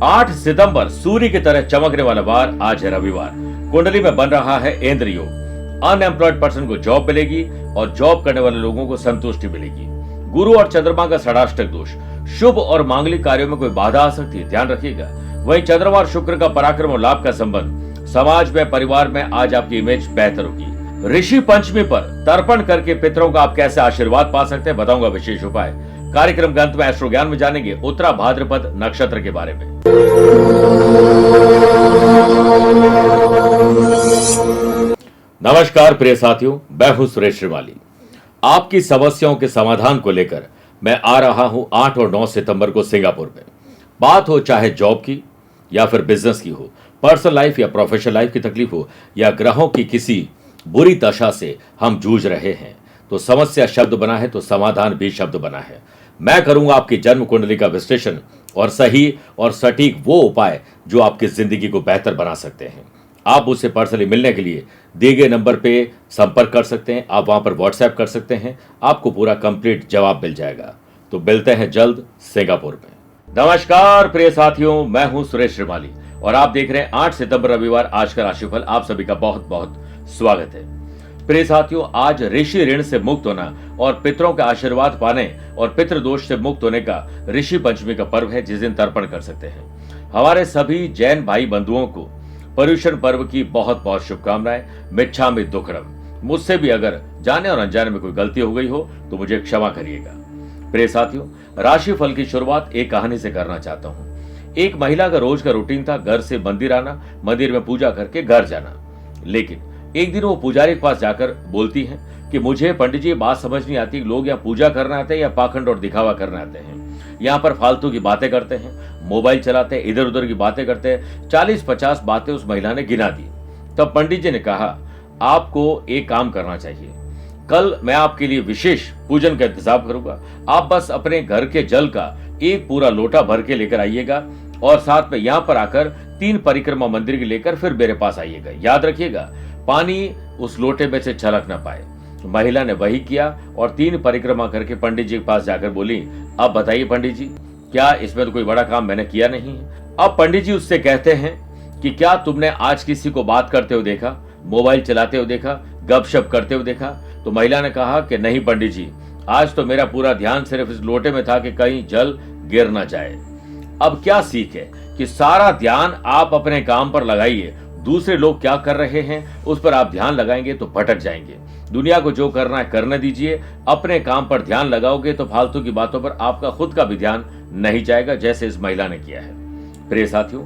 8 सितंबर सूर्य की तरह चमकने वाला वार आज है रविवार। कुंडली में बन रहा है इंद्र योग। अनएम्प्लॉयड पर्सन को जॉब मिलेगी और जॉब करने वाले लोगों को संतुष्टि मिलेगी। गुरु और चंद्रमा का षडाष्टक दोष, शुभ और मांगलिक कार्यों में कोई बाधा आ सकती है, ध्यान रखिएगा। वहीं चंद्रमा और शुक्र का पराक्रम और लाभ का संबंध, समाज में परिवार में आज आपकी इमेज बेहतर होगी। ऋषि पंचमी पर तर्पण करके पितरों का आप कैसे आशीर्वाद पा सकते हैं, बताऊंगा विशेष उपाय। कार्यक्रम के अंत में एस्ट्रो ज्ञान में जानेंगे उत्तरा भाद्रपद नक्षत्र के बारे में। नमस्कार प्रिय साथियों, मैं हूं सुरेश श्रीमाली। आपकी समस्याओं के समाधान को लेकर मैं आ रहा हूं 8 और 9 सितंबर को सिंगापुर में। बात हो चाहे जॉब की या फिर बिजनेस की हो, पर्सनल लाइफ या प्रोफेशनल लाइफ की तकलीफ हो, या ग्रहों की किसी बुरी दशा से हम जूझ रहे हैं, तो समस्या शब्द बना है तो समाधान भी शब्द बना है। मैं करूंगा आपकी जन्म कुंडली का विश्लेषण और सही और सटीक वो उपाय जो आपकी जिंदगी को बेहतर बना सकते हैं। आप उससे पर्सनली मिलने के लिए दिए गए नंबर पे संपर्क कर सकते हैं। आप वहां पर व्हाट्सएप कर सकते हैं, आपको पूरा कंप्लीट जवाब मिल जाएगा। तो मिलते हैं जल्द सिंगापुर में। नमस्कार प्रिय साथियों, मैं हूं सुरेश श्रीमाली और आप देख रहे हैं 8 सितंबर रविवार आज का राशिफल। आप सभी का बहुत बहुत स्वागत है। प्रिय साथियों, आज ऋषि ऋण से मुक्त होना और पितरों का आशीर्वाद पाने और पितृ दोष से मुक्त होने का ऋषि पंचमी का पर्व है, जिस दिन तर्पण कर सकते हैं। हमारे सभी जैन भाई बंधुओं को पर्युषण पर्व की बहुत बहुत शुभकामनाएं। मिच्छामि दुक्कडम। मुझसे भी अगर जाने और अनजाने में कोई गलती हो गई हो तो मुझे क्षमा करिएगा। प्रिय साथियों, राशिफल की शुरुआत एक कहानी से करना चाहता हूं। एक महिला का रोज का रूटीन था घर से मंदिर आना, मंदिर में पूजा करके घर जाना। लेकिन एक दिन वो पुजारी के पास जाकर बोलती हैं कि मुझे पंडित जी बात समझ नहीं आती, लोग यहाँ पूजा करने आते हैं या पाखंड और दिखावा करने आते हैं। यहाँ पर फालतू की बातें करते हैं, मोबाइल चलाते हैं, इधर उधर की बातें करते हैं। 40-50 बातें उस महिला ने गिना दी। तब पंडित जी ने कहा, आपको एक काम करना चाहिए, कल मैं आपके लिए विशेष पूजन का इंतजाम करूंगा। आप बस अपने घर के जल का एक पूरा लोटा भर के लेकर आइएगा और साथ में यहाँ पर आकर 3 परिक्रमा मंदिर की लेकर फिर मेरे पास आइएगा। याद रखिएगा, पानी उस लोटे में से छलक ना पाए। महिला ने वही किया और 3 परिक्रमा करके पंडित जी के पास जाकर बोली, अब बताइए पंडित जी, क्या इसमें तो कोई बड़ा काम मैंने किया नहीं है। अब पंडित जी उससे कहते हैं कि क्या तुमने आज किसी को बात करते हुए देखा, मोबाइल चलाते हुए देखा, गपशप करते हुए देखा? तो महिला ने कहा कि नहीं पंडित जी, आज तो मेरा पूरा ध्यान सिर्फ इस लोटे में था कि कहीं जल गिर ना जाए। अब क्या सीख है कि सारा ध्यान आप अपने काम पर लगाइए, दूसरे लोग क्या कर रहे हैं उस पर आप ध्यान लगाएंगे तो भटक जाएंगे। दुनिया को जो करना है करने दीजिए, अपने काम पर ध्यान लगाओगे तो फालतू की बातों पर आपका खुद का भी ध्यान नहीं जाएगा, जैसे इस महिला ने किया है। प्रिय साथियों,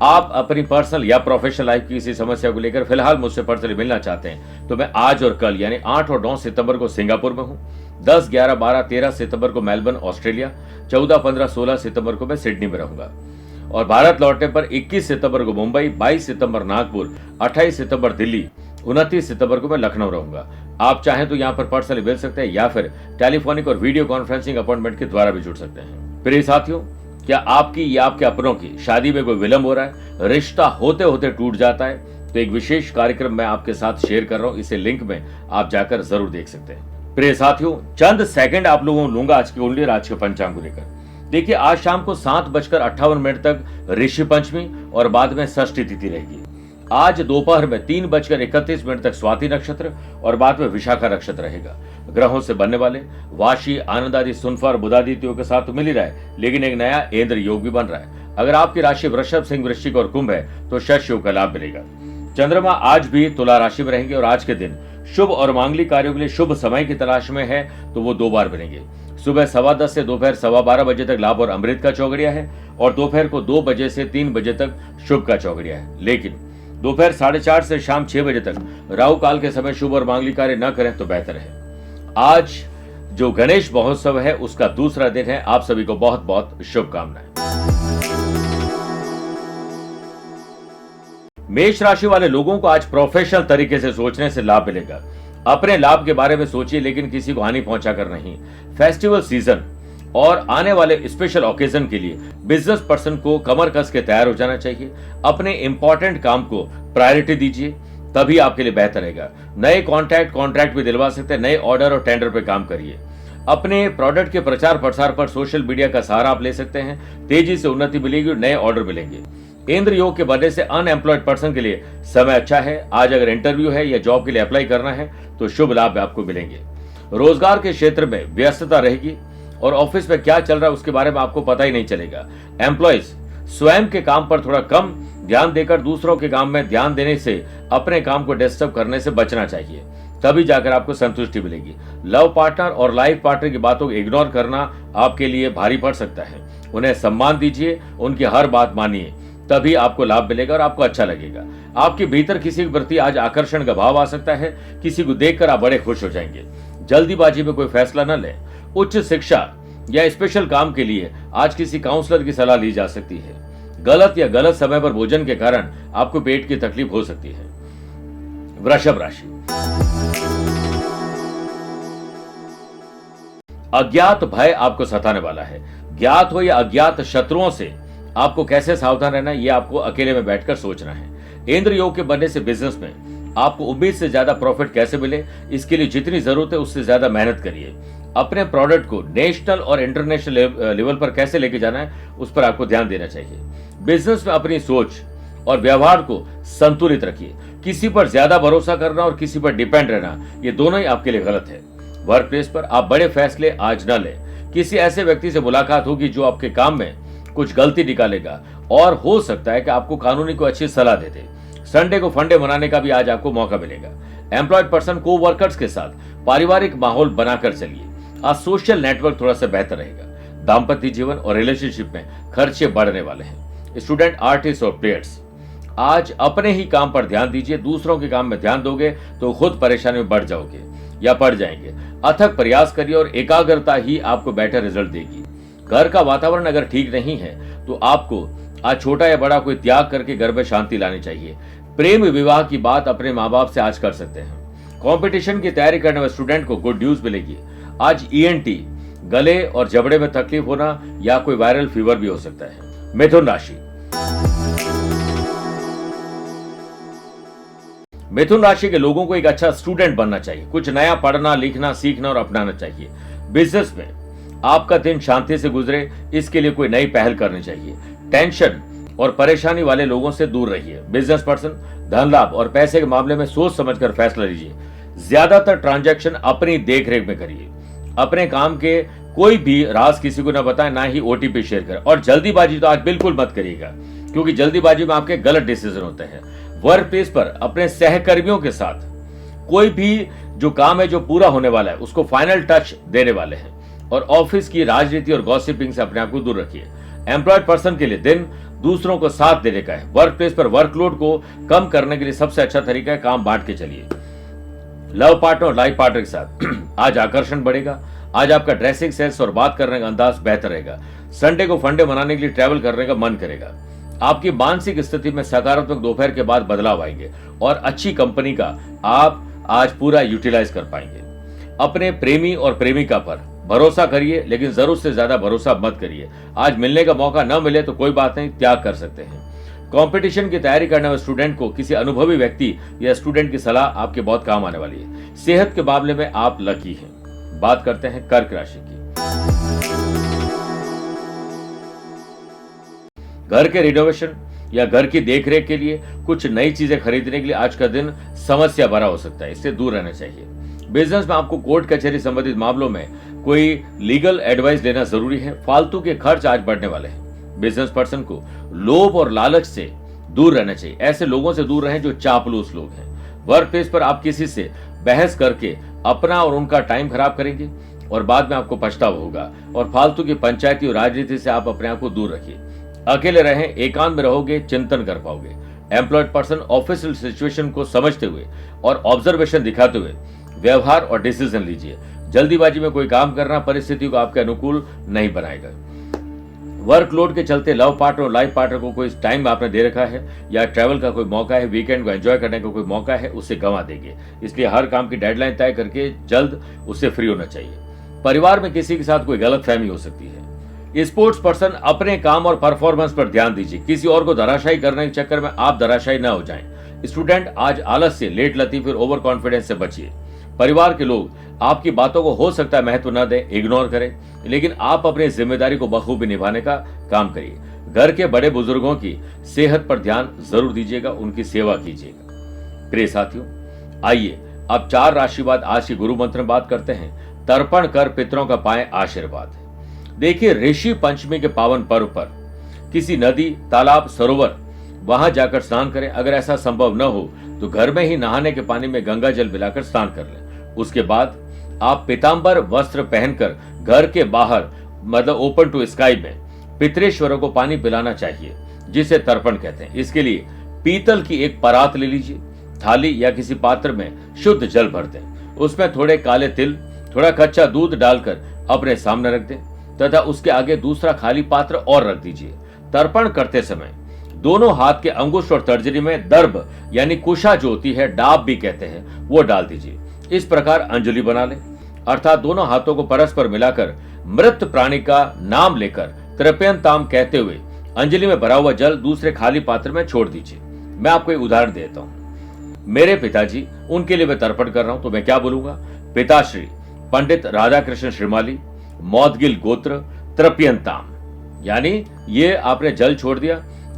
आप अपनी पर्सनल या प्रोफेशनल लाइफ की किसी समस्या को लेकर फिलहाल मुझसे पर्सनली मिलना चाहते हैं तो मैं आज और कल यानी 8 और 9 सितंबर को सिंगापुर में हूं। 10, 11, 12, 13 सितंबर को मेलबर्न ऑस्ट्रेलिया, 14, 15, 16 सितंबर को मैं सिडनी में रहूंगा और भारत लौटने पर 21 सितंबर को मुंबई, 22 सितंबर नागपुर, 28 सितंबर दिल्ली, 29 सितंबर को मैं लखनऊ रहूंगा। आप चाहें तो यहाँ पर पर्सनली मिल सकते हैं या फिर टेलीफोनिक और वीडियो कॉन्फ्रेंसिंग अपॉइंटमेंट के द्वारा भी जुड़ सकते हैं। प्रिय साथियों, क्या आपकी या आपके अपनों की शादी में कोई विलंब हो रहा है, रिश्ता होते होते टूट जाता है, तो एक विशेष कार्यक्रम मैं आपके साथ शेयर कर रहा हूँ। इसे लिंक में आप जाकर जरूर देख सकते हैं। प्रिय साथियों, चंद सेकंड आप लोगों को लूंगा आज की कुंडली और आज के पंचांग को लेकर। देखिए, आज शाम को 7:58 तक ऋषि पंचमी और बाद में षष्ठी तिथि रहेगी। आज दोपहर में 3:31 तक स्वाति नक्षत्र और बाद में विशाखा नक्षत्र रहेगा। ग्रहों से बनने वाले वाशी, आनंद आदि, सुनफा और बुधादित्यों के साथ तो मिल ही रहा है, लेकिन एक नया इंद्र योग भी बन रहा है। अगर आपकी राशि वृषभ, सिंह, वृश्चिक और कुंभ है तो शश योग का लाभ मिलेगा। चंद्रमा आज भी तुला राशि में रहेंगे और आज के दिन शुभ और मांगलिक कार्यों के लिए शुभ समय की तलाश में है तो वो 2 बार बनेंगे। सुबह 10:15 से दोपहर 12:15 बजे तक लाभ और अमृत का चौगड़िया है और दोपहर को 2 बजे से 3 बजे तक शुभ का चौगड़िया है। लेकिन दोपहर 4:30 से शाम 6 बजे तक राहु काल के समय शुभ और मांगलिक कार्य न करें तो बेहतर है। आज जो गणेश महोत्सव है उसका दूसरा दिन है। आप सभी को बहुत बहुत शुभकामनाएं। मेष राशि वाले लोगों को आज प्रोफेशनल तरीके से सोचने से लाभ मिलेगा। अपने लाभ के बारे में सोचिए, लेकिन किसी को हानि पहुंचाकर नहीं। फेस्टिवल सीजन और आने वाले स्पेशल ओकेजन के लिए बिजनेस पर्सन को कमर कस के तैयार हो जाना चाहिए। अपने इंपॉर्टेंट काम को प्रायोरिटी दीजिए, तभी आपके लिए बेहतर रहेगा। नए कॉन्ट्रैक्ट भी दिलवा सकते हैं। नए ऑर्डर और टेंडर पे काम करिए। अपने प्रोडक्ट के प्रचार प्रसार पर सोशल मीडिया का सहारा आप ले सकते हैं। तेजी से उन्नति मिलेगी और नए ऑर्डर मिलेंगे। इंद्र योग के बनने से अनएम्प्लॉयड पर्सन के लिए समय अच्छा है। आज अगर इंटरव्यू है या जॉब के लिए अप्लाई करना है तो शुभ लाभ आपको मिलेंगे। रोजगार के क्षेत्र में व्यस्तता रहेगी और ऑफिस में क्या चल रहा है उसके बारे में आपको पता ही नहीं चलेगा। एम्प्लॉयज स्वयं के काम पर थोड़ा कम ध्यान देकर दूसरों के काम में ध्यान देने से अपने काम को डिस्टर्ब करने से बचना चाहिए, तभी जाकर आपको संतुष्टि मिलेगी। लव पार्टनर और लाइफ पार्टनर की बातों को इग्नोर करना आपके लिए भारी पड़ सकता है। उन्हें सम्मान दीजिए, उनकी हर बात मानिए, तभी आपको लाभ मिलेगा और आपको अच्छा लगेगा। आपके भीतर किसी के प्रति आज आकर्षण का भाव आ सकता है। किसी को देखकर आप बड़े खुश हो जाएंगे। जल्दीबाजी में कोई फैसला न लें। उच्च शिक्षा या स्पेशल काम के लिए आज किसी काउंसलर की सलाह ली जा सकती है। गलत या गलत समय पर भोजन के कारण आपको पेट की तकलीफ हो सकती है। वृषभ राशि, अज्ञात भय आपको सताने वाला है। ज्ञात हो या अज्ञात शत्रुओं से आपको कैसे सावधान रहना है, यह आपको अकेले में बैठकर सोचना है। इंद्र योग के बनने से बिजनेस में आपको उम्मीद से ज्यादा प्रॉफिट कैसे मिले, इसके लिए जितनी जरूरत है उससे ज्यादा मेहनत करिए। अपने प्रोडक्ट को नेशनल और इंटरनेशनल लेवल पर कैसे लेके जाना है उस पर आपको ध्यान देना चाहिए। बिजनेस में अपनी सोच और व्यवहार को संतुलित रखिए। किसी पर ज्यादा भरोसा करना और किसी पर डिपेंड रहना, ये दोनों ही आपके लिए गलत है। वर्क प्लेस पर आप बड़े फैसले आज न लें। किसी ऐसे व्यक्ति से मुलाकात होगी जो आपके काम में कुछ गलती निकालेगा और हो सकता है कि आपको कानूनी को अच्छी सलाह दे दे। संडे को फंडे मनाने का भी आज आपको मौका मिलेगा। एम्प्लॉयड पर्सन को वर्कर्स के साथ पारिवारिक माहौल बनाकर चलिए। आज सोशल नेटवर्क थोड़ा सा बेहतर रहेगा। दाम्पत्य जीवन और रिलेशनशिप में खर्चे बढ़ने वाले हैं। स्टूडेंट, आर्टिस्ट और प्लेयर्स, आज अपने ही काम पर ध्यान दीजिए। दूसरों के काम में ध्यान दोगे तो खुद परेशानी में बढ़ जाओगे या पड़ जाएंगे। अथक प्रयास करिए और एकाग्रता ही आपको बेटर रिजल्ट देगी। घर का वातावरण अगर ठीक नहीं है तो आपको आज छोटा या बड़ा कोई त्याग करके घर में शांति लानी चाहिए। प्रेम विवाह की बात अपने माँ बाप से आज कर सकते हैं। कंपटीशन की तैयारी करने वाले स्टूडेंट को गुड न्यूज मिलेगी। आज ENT, गले और जबड़े में तकलीफ होना या कोई वायरल फीवर भी हो सकता है। मिथुन राशि, मिथुन राशि के लोगों को एक अच्छा स्टूडेंट बनना चाहिए। कुछ नया पढ़ना, लिखना, सीखना और अपनाना चाहिए। बिजनेस में आपका दिन शांति से गुजरे, इसके लिए कोई नई पहल करनी चाहिए। टेंशन और परेशानी वाले लोगों से दूर रहिए। बिजनेस पर्सन, धन लाभ और पैसे के मामले में सोच समझकर फैसला लीजिए। ज्यादातर ट्रांजैक्शन अपनी देखरेख में करिए। अपने काम के कोई भी राज किसी को न बताएं, ना ही OTP शेयर करें। और जल्दीबाजी तो आज बिल्कुल मत करिएगा, क्योंकि जल्दीबाजी में आपके गलत डिसीजन होते हैं। वर्क प्लेस पर अपने सहकर्मियों के साथ कोई भी जो काम है जो पूरा होने वाला है उसको फाइनल टच देने वाले हैं। और ऑफिस की राजनीति और गॉसिपिंग से अपने आप को दूर रखिए। एम्प्लॉयड पर्सन के लिए दिन दूसरों को साथ देने का है। वर्क प्लेस पर वर्कलोड को कम करने के लिए सबसे अच्छा तरीका है काम बांट के चलिए। लव पार्टनर और लाइफ पार्टनर के साथ आज आकर्षण बढ़ेगा। आज आपका ड्रेसिंग सेंस और बात करने का अंदाज बेहतर रहेगा। संडे को फंडे मनाने के लिए ट्रैवल करने का मन करेगा। आपकी मानसिक स्थिति में सकारात्मक दोपहर के बाद बदलाव आएंगे और अच्छी कंपनी का आप आज पूरा यूटिलाइज कर पाएंगे। अपने प्रेमी और प्रेमिका पर भरोसा करिए, लेकिन जरूरत से ज्यादा भरोसा मत करिए। आज मिलने का मौका न मिले तो कोई बात नहीं, त्याग कर सकते हैं। कंपटीशन की तैयारी करने वाले स्टूडेंट को किसी अनुभवी व्यक्ति या स्टूडेंट की सलाह आपके बहुत काम आने वाली है। सेहत के मामले में आप लकी हैं। बात करते हैं कर्क राशि की। घर के रिनोवेशन या घर की देखरेख के लिए कुछ नई चीजें खरीदने के लिए आज का दिन समस्या भरा हो सकता है, इससे दूर रहना चाहिए। बिजनेस में आपको कोर्ट कचहरी संबंधित मामलों में कोई लीगल एडवाइस लेना जरूरी है। फालतू के खर्च आज बढ़ने वाले हैं। बिजनेस पर्सन को लोभ और लालच से दूर रहना चाहिए। ऐसे लोगों से दूर रहें जो चापलूस लोग हैं। वर्क प्लेस पर आप किसी से बहस करके अपना और उनका टाइम खराब करेंगे और बाद में आपको पछतावा होगा। और फालतू की पंचायती और राजनीति से आप अपने आप को दूर रखिए। अकेले रहें, एकांत में रहोगे, चिंतन कर पाओगे। एम्प्लॉयड पर्सन ऑफिशियल सिचुएशन को समझते हुए और ऑब्जर्वेशन दिखाते हुए व्यवहार और डिसीजन लीजिए। जल्दीबाजी में कोई काम करना परिस्थिति को आपके अनुकूल नहीं बनाएगा। वर्कलोड के चलते लव पार्टनर और लाइफ पार्टनर को कोई टाइम आपने दे रखा है या ट्रैवल का कोई मौका है, वीकेंड को एंजॉय करने का कोई मौका है, उसे गंवा देंगे। इसलिए हर काम की डेडलाइन तय करके जल्द उससे फ्री होना चाहिए। परिवार में किसी के साथ कोई गलतफहमी हो सकती है। स्पोर्ट्स पर्सन, अपने काम और परफॉर्मेंस पर ध्यान दीजिए। किसी और को धराशायी करने के चक्कर में आप धराशायी न हो जाएं। स्टूडेंट, आज आलस से, लेट लतीफ और ओवर कॉन्फिडेंस से बचिए। परिवार के लोग आपकी बातों को हो सकता है महत्व न दें, इग्नोर करें, लेकिन आप अपनी जिम्मेदारी को बखूबी निभाने का काम करिए। घर के बड़े बुजुर्गों की सेहत पर ध्यान जरूर दीजिएगा, उनकी सेवा कीजिएगा। प्रिय साथियों, आइए अब 4 राशि बाद आज की गुरु मंत्र में बात करते हैं। तर्पण कर पितरों का पाएं आशीर्वाद। देखिए, ऋषि पंचमी के पावन पर्व पर किसी नदी, तालाब, सरोवर वहां जाकर स्नान करें। अगर ऐसा संभव न हो तो घर में ही नहाने के पानी में गंगा जल मिलाकर स्नान कर लें। उसके बाद आप पीतांबर वस्त्र पहनकर घर के बाहर मतलब ओपन टू स्काई में पितरेश्वरों को पानी पिलाना चाहिए, जिसे तर्पण कहते हैं। इसके लिए पीतल की एक परात ले लीजिए, थाली या किसी पात्र में शुद्ध जल भर दें, उसमें थोड़े काले तिल, थोड़ा कच्चा दूध डालकर अपने सामने रख दें तथा उसके आगे दूसरा खाली पात्र और रख दीजिए। तर्पण करते समय दोनों हाथ के अंगुष्ठ और तर्जनी में दर्भ यानी कुशा जो होती है, डाब भी कहते हैं, वो डाल दीजिए। इस प्रकार अंजलि बना लें, अर्थात दोनों हाथों को परस्पर मिलाकर मृत प्राणी का नाम लेकर तृप्यंताम कहते हुए अंजलि में भरा हुआ जल दूसरे खाली पात्र में छोड़ दीजिए। मैं आपको एक उदाहरण देता हूं। मेरे पिताजी, उनके लिए मैं तर्पण कर रहा हूं, तो मैं क्या बोलूंगा? पिताश्री पंडित राधाकृष्ण श्रीमाली, मौदगिल गोत्र, तृप्यंताम। यानी ये आपने जल छोड़ दिया,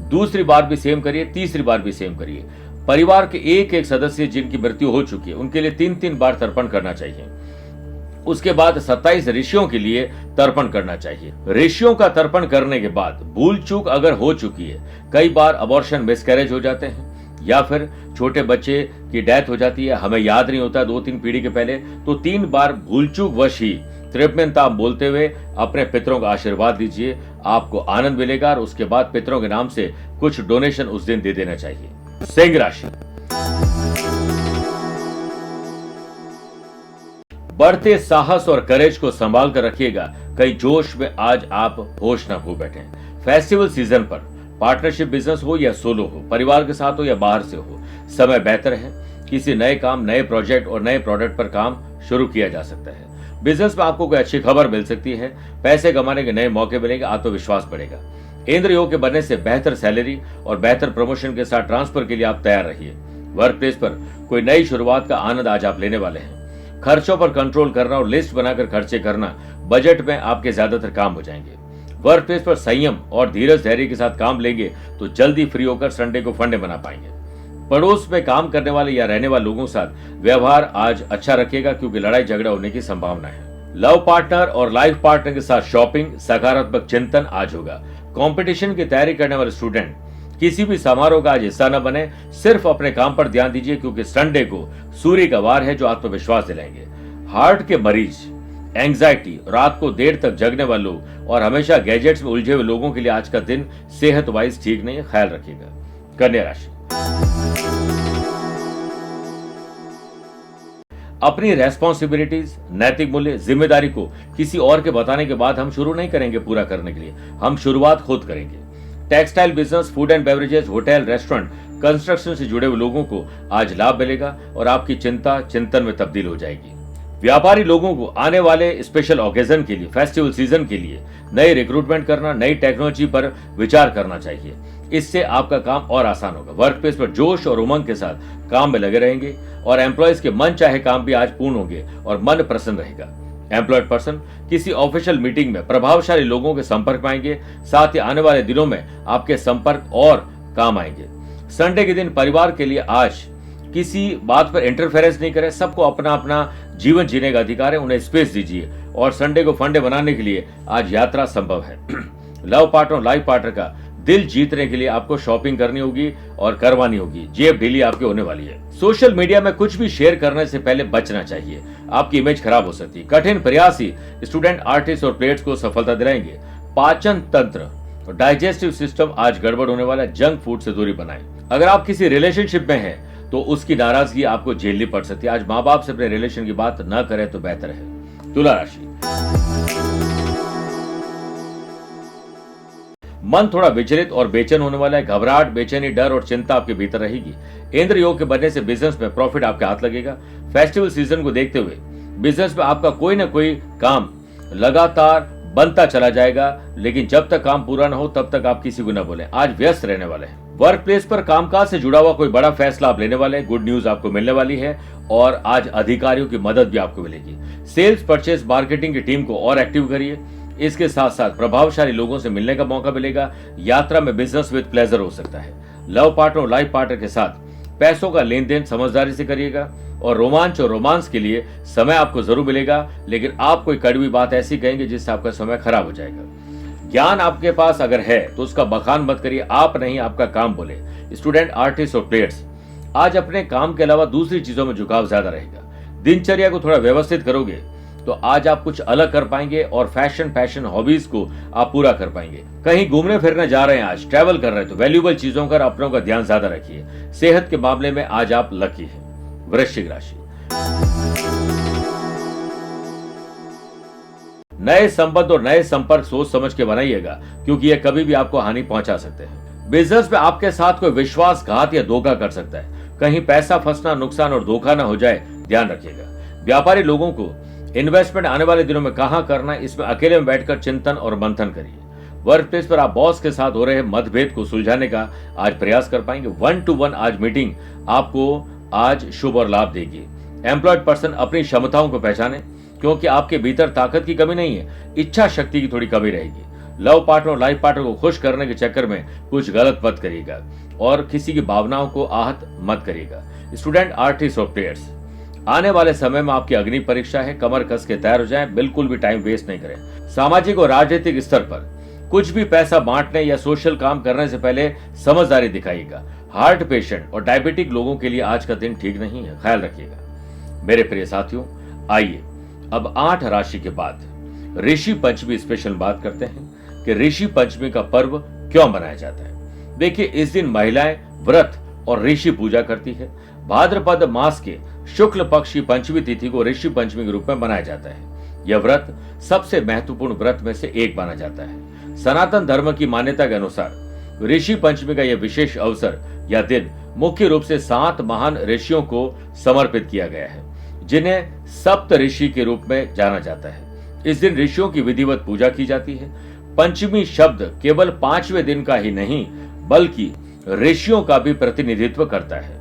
दूसरी बार भी सेम करिए, तीसरी बार भी सेम करिए। परिवार के एक एक सदस्य जिनकी मृत्यु हो चुकी है उनके लिए 3-3 बार तर्पण करना चाहिए। उसके बाद 27 ऋषियों के लिए तर्पण करना चाहिए। ऋषियों का तर्पण करने के बाद भूल चूक अगर हो चुकी है, कई बार अबॉर्शन, मिसकैरेज हो जाते हैं या फिर छोटे बच्चे की डेथ हो जाती है, हमें याद नहीं होता 2-3 पीढ़ी के पहले, तो 3 बार भूल चूक वश ही तृप्यंताम बोलते हुए अपने पितरों का आशीर्वाद दीजिए। आपको आनंद मिलेगा और उसके बाद पितरों के नाम से कुछ डोनेशन उस दिन दे देना चाहिए। सिंह राशि, बढ़ते साहस और करेज को संभाल कर रखिएगा, कई जोश में आज आप होश न खो बैठे। फेस्टिवल सीजन पर पार्टनरशिप बिजनेस हो या सोलो हो, परिवार के साथ हो या बाहर से हो, समय बेहतर है। किसी नए काम, नए प्रोजेक्ट और नए प्रोडक्ट पर काम शुरू किया जा सकता है। बिजनेस में आपको कोई अच्छी खबर मिल सकती है, पैसे कमाने के नए मौके मिलेंगे, आत्मविश्वास बढ़ेगा। इंद्र योग के बनने से बेहतर सैलरी और बेहतर प्रमोशन के साथ ट्रांसफर के लिए आप तैयार रहिए। वर्क प्लेस पर कोई नई शुरुआत का आनंद आज आप लेने वाले हैं। खर्चों पर कंट्रोल करना और लिस्ट बनाकर खर्चे करना, बजट में आपके ज्यादातर काम हो जाएंगे। वर्क प्लेस पर संयम और धीरज धैर्य के साथ काम लेंगे तो जल्दी फ्री होकर संडे को फंडे बना पाएंगे। पड़ोस में काम करने वाले या रहने वाले लोगों के साथ व्यवहार आज अच्छा रखिएगा, क्योंकि लड़ाई झगड़ा होने की संभावना है। लव पार्टनर और लाइफ पार्टनर के साथ शॉपिंग, सकारात्मक चिंतन आज होगा। कंपटीशन की तैयारी करने वाले स्टूडेंट किसी भी समारोह का आज हिस्सा न बने, सिर्फ अपने काम पर ध्यान दीजिए, क्योंकि संडे को सूर्य का वार है जो आत्मविश्वास दिलाएंगे। हार्ट के मरीज, एंग्जाइटी, रात को देर तक जगने वाले लोग और हमेशा गैजेट्स में उलझे हुए लोगों के लिए आज का दिन सेहत वाइज ठीक नहीं है, ख्याल रखिएगा। कन्या राशि, अपनी रेस्पॉन्सिबिलिटीज, नैतिक मूल्य, जिम्मेदारी को किसी और के बताने के बाद हम शुरू नहीं करेंगे पूरा करने के लिए, हम शुरुआत खुद करेंगे। Textile business, food and beverages, hotel, restaurant, construction से जुड़े हुए लोगों को आज लाभ मिलेगा और आपकी चिंता चिंतन में तब्दील हो जाएगी। व्यापारी लोगों को आने वाले स्पेशल ओकेजन के लिए, फेस्टिवल सीजन के लिए नई रिक्रूटमेंट करना, नई टेक्नोलॉजी पर विचार करना चाहिए। इससे आपका काम और आसान होगा। वर्क प्लेस पर जोश और उमंग के साथ काम में लगे रहेंगे और एम्प्लॉयज के मन चाहे काम भी आज पूर्ण होंगे और मन प्रसन्न रहेगा। एम्प्लॉयड पर्सन किसी ऑफिशियल मीटिंग में प्रभावशाली लोगों के संपर्क में आएंगे, साथ ही आने वाले दिनों में आपके संपर्क और काम आएंगे। संडे के दिन परिवार के लिए आज किसी बात पर इंटरफेरेंस नहीं करें, सबको अपना अपना जीवन जीने का अधिकार है, उन्हें स्पेस दीजिए और संडे को फंडे बनाने के लिए आज यात्रा संभव है। लव पार्टनर और लाइफ पार्टनर का दिल जीतने के लिए आपको शॉपिंग करनी होगी और करवानी होगी। जेब ढीली आपकी होने वाली है। सोशल मीडिया में कुछ भी शेयर करने से पहले बचना चाहिए, आपकी इमेज खराब हो सकती है। कठिन प्रयास ही स्टूडेंट, आर्टिस्ट और प्लेयर्स को सफलता दिलाएंगे। पाचन तंत्र और डाइजेस्टिव सिस्टम आज गड़बड़ होने वाला है, जंक फूड से दूरी बनाएं। अगर आप किसी रिलेशनशिप में हैं तो उसकी नाराजगी आपको झेलनी पड़ सकती है। आज माँ बाप से अपने रिलेशन की बात न करें तो बेहतर है। तुला राशि, मन थोड़ा विचलित और बेचैन होने वाला है। घबराहट, बेचैनी, डर और चिंता आपके भीतर रहेगी। इंद्र योग के बनने से बिजनेस में प्रॉफिट आपके हाथ लगेगा। फेस्टिवल सीजन को देखते हुए बिजनेस में आपका कोई ना कोई काम लगातार बनता चला जाएगा, लेकिन जब तक काम पूरा ना हो तब तक आप किसी को ना बोलें। आज व्यस्त रहने वाले हैं। वर्क प्लेस पर कामकाज से जुड़ा हुआ कोई बड़ा फैसला आप लेने वाले हैं। गुड न्यूज आपको मिलने वाली है और आज अधिकारियों की मदद भी आपको मिलेगी। सेल्स, परचेस, मार्केटिंग की टीम को और एक्टिव करिए। इसके साथ साथ प्रभावशाली लोगों से मिलने का मौका मिलेगा। यात्रा में बिजनेस विद प्लेजर हो सकता है। लव पार्टनर और लाइफ पार्टनर के साथ पैसों का लेन देन समझदारी से करिएगा और रोमांच और रोमांस के लिए समय आपको जरूर मिलेगा, लेकिन आप कोई कड़वी बात ऐसी कहेंगे जिससे आपका समय खराब हो जाएगा। ज्ञान आपके पास अगर है तो उसका बखान मत करिए, आप नहीं आपका काम बोले। स्टूडेंट, आर्टिस्ट और प्लेयर्स, आज अपने काम के अलावा दूसरी चीजों में झुकाव ज्यादा रहेगा। दिनचर्या को थोड़ा व्यवस्थित करोगे तो आज आप कुछ अलग कर पाएंगे और फैशन हॉबीज को आप पूरा कर पाएंगे। कहीं घूमने फिरने जा रहे हैं, आज ट्रैवल कर रहे हैं तो वैल्यूएबल चीजों पर अपनों का ध्यान ज्यादा रखिए। सेहत के मामले में आज आप लकी हैं। वृश्चिक राशि, नए संबंध और नए संपर्क सोच समझ के बनाइएगा, क्योंकि ये कभी भी आपको हानि पहुंचा सकते हैं। बिजनेस में आपके साथ कोई विश्वासघात या धोखा कर सकता है। कहीं पैसा फंसना, नुकसान और धोखा ना हो जाए, ध्यान रखिएगा। व्यापारी लोगों को इन्वेस्टमेंट आने वाले दिनों में कहां करना है, इसमें अकेले में बैठकर चिंतन और मंथन करिए। वर्क प्लेस पर आप बॉस के साथ हो रहे मतभेद को सुलझाने का आज प्रयास कर पाएंगे। 1-to-1 आज मीटिंग आपको आज शुभ और लाभ देगी। एम्प्लॉयड पर्सन अपनी क्षमताओं को पहचाने, क्योंकि आपके भीतर ताकत की कमी नहीं है, इच्छा शक्ति की थोड़ी कमी रहेगी। लव पार्टनर और लाइफ पार्टनर को खुश करने के चक्कर में कुछ गलत मत करिएगा और किसी की भावनाओं को आहत मत करिएगा। स्टूडेंट, आर्टिस्ट और प्लेयर्स, आने वाले समय में आपकी अग्नि परीक्षा है। कमर कस के तैयार हो जाएं, बिल्कुल भी टाइम वेस्ट नहीं करें। सामाजिक और राजनीतिक स्तर पर कुछ भी पैसा बांटने या सोशल काम करने से पहले समझदारी दिखाइएगा। हार्ट पेशेंट और डायबिटिक लोगों के लिए आज का दिन ठीक नहीं है, ख्याल रखिएगा। मेरे प्रिय साथियों, आइए अब 8 राशि के बाद ऋषि पंचमी स्पेशल बात करते हैं कि ऋषि पंचमी का पर्व क्यों मनाया जाता है। देखिए, इस दिन महिलाएं व्रत और ऋषि पूजा करती है। भाद्रपद मास के शुक्ल पक्ष की पंचमी तिथि को ऋषि पंचमी के रूप में मनाया जाता है। यह व्रत सबसे महत्वपूर्ण व्रत में से एक माना जाता है। सनातन धर्म की मान्यता के अनुसार ऋषि पंचमी का यह विशेष अवसर या दिन मुख्य रूप से 7 महान ऋषियों को समर्पित किया गया है, जिन्हें सप्त ऋषि के रूप में जाना जाता है। इस दिन ऋषियों की विधिवत पूजा की जाती है। पंचमी शब्द केवल 5वें दिन का ही नहीं, बल्कि ऋषियों का भी प्रतिनिधित्व करता है।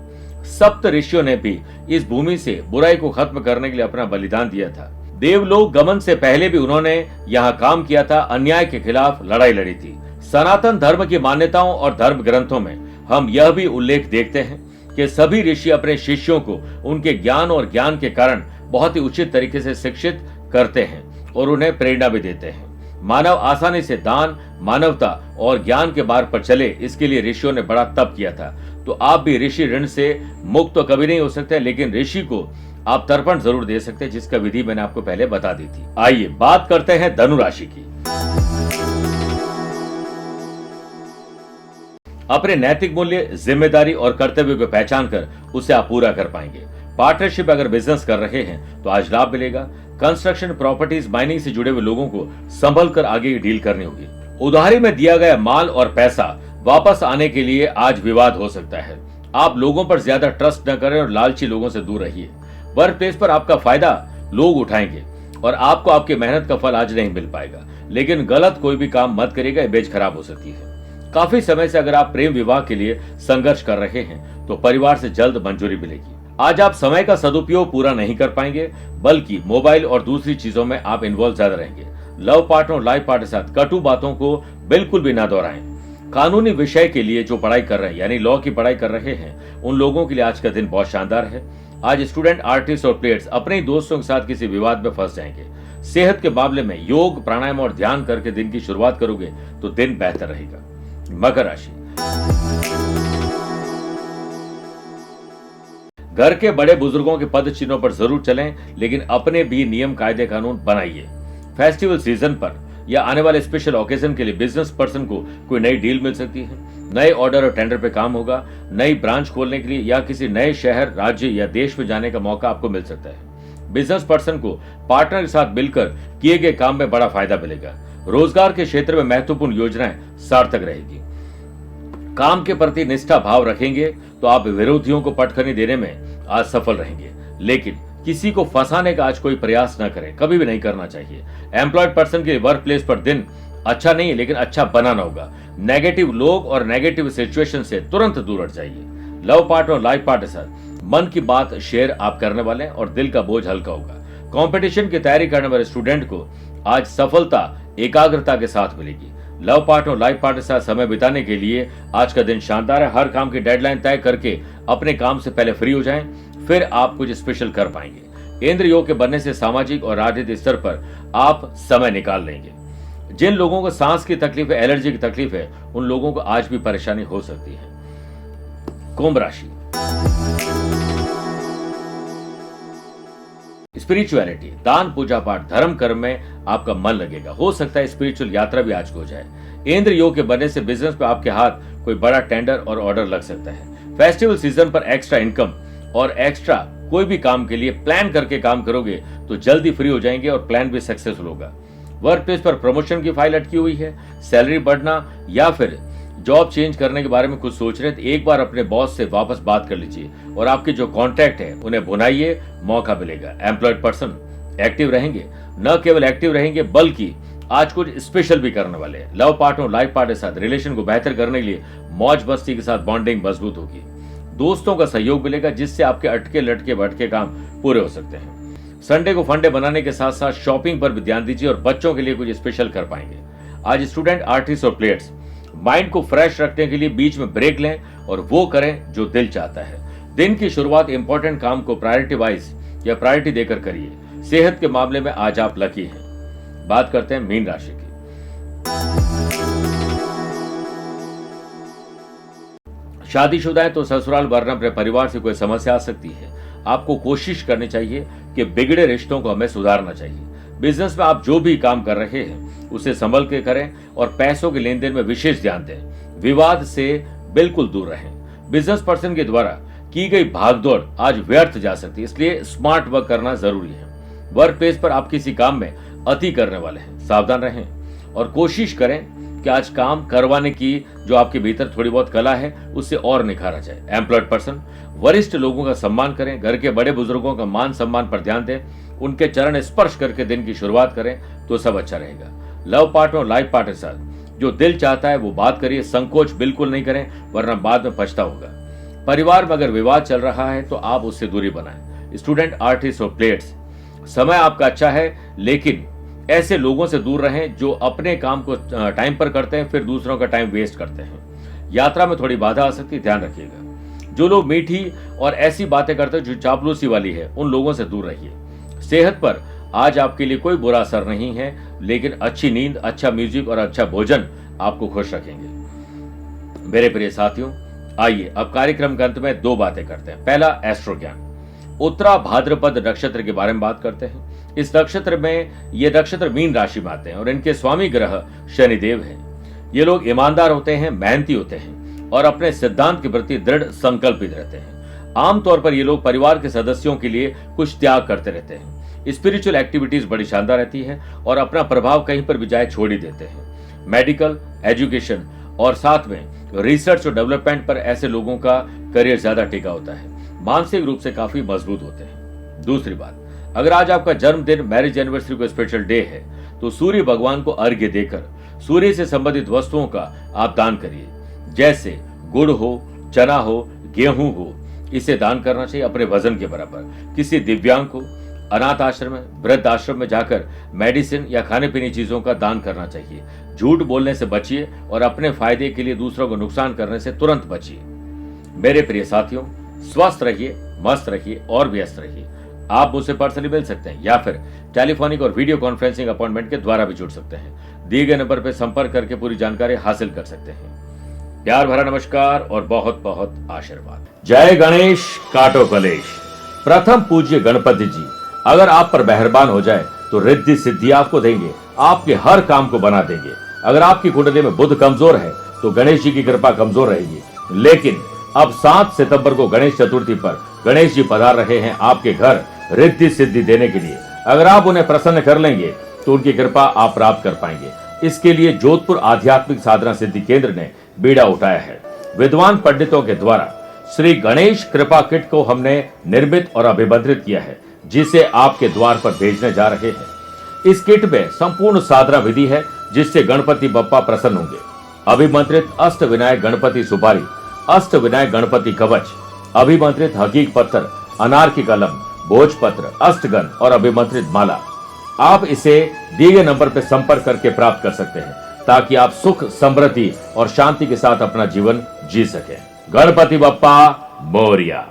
सप्त ऋषियों ने भी इस भूमि से बुराई को खत्म करने के लिए अपना बलिदान दिया था। देवलोक गमन से पहले भी उन्होंने यहाँ काम किया था, अन्याय के खिलाफ लड़ाई लड़ी थी। सनातन धर्म की मान्यताओं और धर्म ग्रंथों में हम यह भी उल्लेख देखते हैं कि सभी ऋषि अपने शिष्यों को उनके ज्ञान और ज्ञान के कारण बहुत ही उचित तरीके से शिक्षित करते हैं और उन्हें प्रेरणा भी देते हैं। मानव आसानी से दान, मानवता और ज्ञान के मार्ग पर चले, इसके लिए ऋषियों ने बड़ा तप किया था। तो आप भी ऋषि ऋण से मुक्त तो कभी नहीं हो सकते, लेकिन ऋषि को आप तर्पण जरूर दे सकते हैं, जिसका विधि मैंने आपको पहले बता दी थी। आइए बात करते हैं धनु राशि की। अपने नैतिक मूल्य, जिम्मेदारी और कर्तव्य को पहचान कर उसे आप पूरा कर पाएंगे। पार्टनरशिप अगर बिजनेस कर रहे हैं तो आज लाभ मिलेगा। कंस्ट्रक्शन, प्रॉपर्टीज, माइनिंग से जुड़े हुए लोगों को संभल कर आगे डील करनी होगी। उधारी में दिया गया माल और पैसा वापस आने के लिए आज विवाद हो सकता है। आप लोगों पर ज्यादा ट्रस्ट न करें और लालची लोगों से दूर रहिए। वर्क प्लेस पर आपका फायदा लोग उठाएंगे और आपको आपकी मेहनत का फल आज नहीं मिल पाएगा, लेकिन गलत कोई भी काम मत करिएगा, इमेज खराब हो सकती है। काफी समय से अगर आप प्रेम विवाह के लिए संघर्ष कर रहे हैं तो परिवार से जल्द मंजूरी मिलेगी। आज आप समय का सदुपयोग पूरा नहीं कर पाएंगे, बल्कि मोबाइल और दूसरी चीजों में आप इन्वॉल्व ज्यादा रहेंगे। लव पार्टनर और लाइफ पार्टनर के साथ कटु बातों को बिल्कुल भी ना दोहराएं। कानूनी विषय के लिए जो पढ़ाई कर रहे हैं, यानी लॉ की पढ़ाई कर रहे हैं, उन लोगों के लिए आज का दिन बहुत शानदार है। आज स्टूडेंट, आर्टिस्ट और प्लेयर्स अपने ही दोस्तों के साथ किसी विवाद में फंस जाएंगे। सेहत के मामले में योग, प्राणायाम और ध्यान करके दिन की शुरुआत करोगे तो दिन बेहतर रहेगा। मकर राशि, घर के बड़े बुजुर्गों के पद चिन्हों पर जरूर चलें, लेकिन अपने भी नियम, कायदे, कानून बनाइए। फेस्टिवल सीजन पर या आने वाले स्पेशल ओकेजन के लिए बिजनेस पर्सन को कोई नई डील मिल सकती है। नए ऑर्डर और टेंडर पे काम होगा। नई ब्रांच खोलने के लिए या किसी नए शहर, राज्य या देश में जाने का मौका आपको मिल सकता है। बिजनेस पर्सन को पार्टनर के साथ मिलकर किए गए काम में बड़ा फायदा मिलेगा। रोजगार के क्षेत्र में महत्वपूर्ण योजनाएं सार्थक रहेगी। काम के प्रति निष्ठा भाव रखेंगे तो आप विरोधियों को पटखनी देने में आज सफल रहेंगे, लेकिन किसी को फंसाने का आज कोई प्रयास न करें, कभी भी नहीं करना चाहिए। एम्प्लॉयड पर्सन के वर्क प्लेस पर दिन अच्छा नहीं है, लेकिन अच्छा बनाना होगा। नेगेटिव लोग और नेगेटिव सिचुएशन से तुरंत दूर हट जाइए। लव पार्टनर और लाइफ पार्टनर के साथ मन की बात शेयर आप करने वाले हैं और दिल का बोझ हल्का होगा। कंपटीशन की तैयारी करने वाले स्टूडेंट को आज सफलता एकाग्रता के साथ मिलेगी। लव पार्टनर और लाइफ पार्टनर के साथ समय बिताने के लिए आज का दिन शानदार है। हर काम की डेडलाइन तय करके अपने काम से पहले फ्री हो जाएं, फिर आप कुछ स्पेशल कर पाएंगे। इंद्र योग के बनने से सामाजिक और राजनीतिक स्तर पर आप समय निकाल लेंगे। जिन लोगों को सांस की तकलीफ है, एलर्जी की तकलीफ है, उन लोगों को आज भी परेशानी हो सकती है। कुंभ राशि, स्पिरिचुअलिटी, दान पूजा पाठ धर्म कर्म में आपका मन लगेगा। हो सकता है स्पिरिचुअल यात्रा भी आज हो जाए। इंद्र योग के बनने से बिजनेस पे आपके हाथ कोई बड़ा टेंडर और ऑर्डर लग सकता है। फेस्टिवल सीजन पर एक्स्ट्रा इनकम और एक्स्ट्रा कोई भी काम के लिए प्लान करके काम करोगे तो जल्दी फ्री हो जाएंगे और प्लान भी सक्सेसफुल होगा। वर्क प्लेस पर प्रमोशन की फाइल अटकी हुई है, सैलरी बढ़ना या फिर जॉब चेंज करने के बारे में कुछ सोच रहे हैं तो एक बार अपने बॉस से वापस बात कर लीजिए और आपके जो कॉन्टैक्ट है उन्हें भुनाइए, मौका मिलेगा। एम्प्लॉयड पर्सन एक्टिव रहेंगे, न केवल एक्टिव रहेंगे बल्कि आज कुछ स्पेशल भी करने वाले हैं। लव पार्टनर और लाइफ पार्टनर के साथ रिलेशन को बेहतर करने के लिए मौज मस्ती के साथ बॉन्डिंग मजबूत होगी। दोस्तों का सहयोग मिलेगा जिससे आपके अटके लटके भटके काम पूरे हो सकते हैं। संडे को फंडे बनाने के साथ साथ शॉपिंग पर भी ध्यान दीजिए और बच्चों के लिए कुछ स्पेशल कर पाएंगे। आज स्टूडेंट, आर्टिस्ट और प्लेयर्स माइंड को फ्रेश रखने के लिए बीच में ब्रेक लें और वो करें जो दिल चाहता है। दिन की शुरुआत इंपॉर्टेंट काम को प्रायोरिटी वाइज या प्रायोरिटी देकर करिए। सेहत के मामले में आज आप लकी हैं। बात करते हैं मीन राशि की। शादीशुदा है तो ससुराल वरना अपने परिवार से कोई समस्या आ सकती है। आपको कोशिश करनी चाहिए कि बिगड़े रिश्तों को हमें सुधारना चाहिए। बिजनेस में आप जो भी काम कर रहे हैं उसे संभल के करें और पैसों के लेन देन में विशेष ध्यान दें। विवाद से बिल्कुल दूर रहें। बिजनेस पर्सन के द्वारा की गई भागदौड़ आज व्यर्थ जा सकती है, इसलिए स्मार्ट वर्क करना जरूरी है। वर्क प्लेस पर आप किसी काम में अति करने वाले हैं, सावधान रहें और कोशिश करें कि आज काम करवाने की जो आपके भीतर थोड़ी बहुत कला है उससे और निखारा जाए। एम्प्लॉयड पर्सन, वरिष्ठ लोगों का सम्मान करें, घर के बड़े बुजुर्गों का मान सम्मान पर ध्यान दें, उनके चरण स्पर्श करके दिन की शुरुआत करें तो सब अच्छा रहेगा। लव पार्टनर और लाइफ पार्टनर के साथ जो दिल चाहता है वो बात करिए, संकोच बिल्कुल नहीं करें वरना बाद में पछता होगा। परिवार में अगर विवाद चल रहा है तो आप उससे दूरी बनाएं। स्टूडेंट, आर्टिस्ट और प्लेयर्स, समय आपका अच्छा है लेकिन ऐसे लोगों से दूर रहें जो अपने काम को टाइम पर करते हैं फिर दूसरों का टाइम वेस्ट करते हैं। यात्रा में थोड़ी बाधा आ सकती है, ध्यान रखिएगा। जो लोग मीठी और ऐसी बातें करते हैं जो चापलूसी वाली है उन लोगों से दूर रहिए। सेहत पर आज आपके लिए कोई बुरा असर नहीं है लेकिन अच्छी नींद, अच्छा म्यूजिक और अच्छा भोजन आपको खुश रखेंगे। मेरे प्रिय साथियों, आइए अब कार्यक्रम के अंत में दो बातें करते हैं। पहला, एस्ट्रो ज्ञान। उत्तरा भाद्रपद नक्षत्र के बारे में बात करते हैं। इस नक्षत्र में ये नक्षत्र मीन राशि में आते हैं और इनके स्वामी ग्रह शनिदेव हैं। ये लोग ईमानदार होते हैं, मेहनती होते हैं और अपने सिद्धांत के प्रति दृढ़ संकल्पित रहते हैं। आमतौर पर ये लोग परिवार के सदस्यों के लिए कुछ त्याग करते रहते हैं। स्पिरिचुअल एक्टिविटीज बड़ी शानदार रहती है और अपना प्रभाव कहीं पर भी जाए छोड़ ही देते हैं। मेडिकल, एजुकेशन और साथ में रिसर्च और डेवलपमेंट पर ऐसे लोगों का करियर ज्यादा टिका होता है। मानसिक रूप से काफी मजबूत होते हैं। दूसरी बात, अगर आज आपका जन्मदिन, मैरिज एनिवर्सरी को स्पेशल डे है तो सूर्य भगवान को अर्घ्य देकर सूर्य से संबंधित वस्तुओं का आप दान करिए। जैसे गुड़ हो, चना हो, गेहूं हो, इसे दान करना चाहिए अपने वजन के बराबर। किसी दिव्यांग को, अनाथ आश्रम में, वृद्ध आश्रम में जाकर मेडिसिन या खाने पीने चीजों का दान करना चाहिए। झूठ बोलने से बचिए और अपने फायदे के लिए दूसरों को नुकसान करने से तुरंत बचिए। मेरे प्रिय साथियों, स्वस्थ रहिए, मस्त रहिए और व्यस्त रहिए। आप मुझसे पर्सनली मिल सकते हैं या फिर टेलीफोनिक और वीडियो कॉन्फ्रेंसिंग अपॉइंटमेंट के द्वारा भी जुड़ सकते हैं। दिए गए नंबर पर संपर्क करके पूरी जानकारी हासिल कर सकते हैं। प्यार भरा नमस्कार और बहुत बहुत आशीर्वाद। जय गणेश, काटो कलेश। प्रथम पूज्य गणपति जी अगर आप पर मेहरबान हो जाए तो रिद्धि सिद्धि आपको देंगे, आपके हर काम को बना देंगे। अगर आपकी कुंडली में बुध कमजोर है तो गणेश जी की कृपा कमजोर रहेगी। लेकिन अब 7 सितंबर को गणेश चतुर्थी पर गणेश जी पधार रहे हैं आपके घर रिद्धि सिद्धि देने के लिए। अगर आप उन्हें प्रसन्न कर लेंगे तो उनकी कृपा आप प्राप्त कर पाएंगे। इसके लिए जोधपुर आध्यात्मिक साधना सिद्धि केंद्र ने बीड़ा उठाया है। विद्वान पंडितों के द्वारा श्री गणेश कृपा किट को हमने निर्मित और अभिमंत्रित किया है। जिसे आपके द्वार पर भेजने जा रहे हैं। इस किट में संपूर्ण साधना विधि है जिससे गणपति बप्पा प्रसन्न होंगे। अभिमंत्रित अष्ट विनायक गणपति सुपारी, अष्ट विनायक गणपति कवच, अभिमंत्रित हकीक पत्थर, अनार की कलम, भोजपत्र, अष्टगन और अभिमंत्रित माला। आप इसे दिए गए नंबर पर संपर्क करके प्राप्त कर सकते हैं ताकि आप सुख, समृद्धि और शांति के साथ अपना जीवन जी सकें। गणपति बप्पा मोरिया।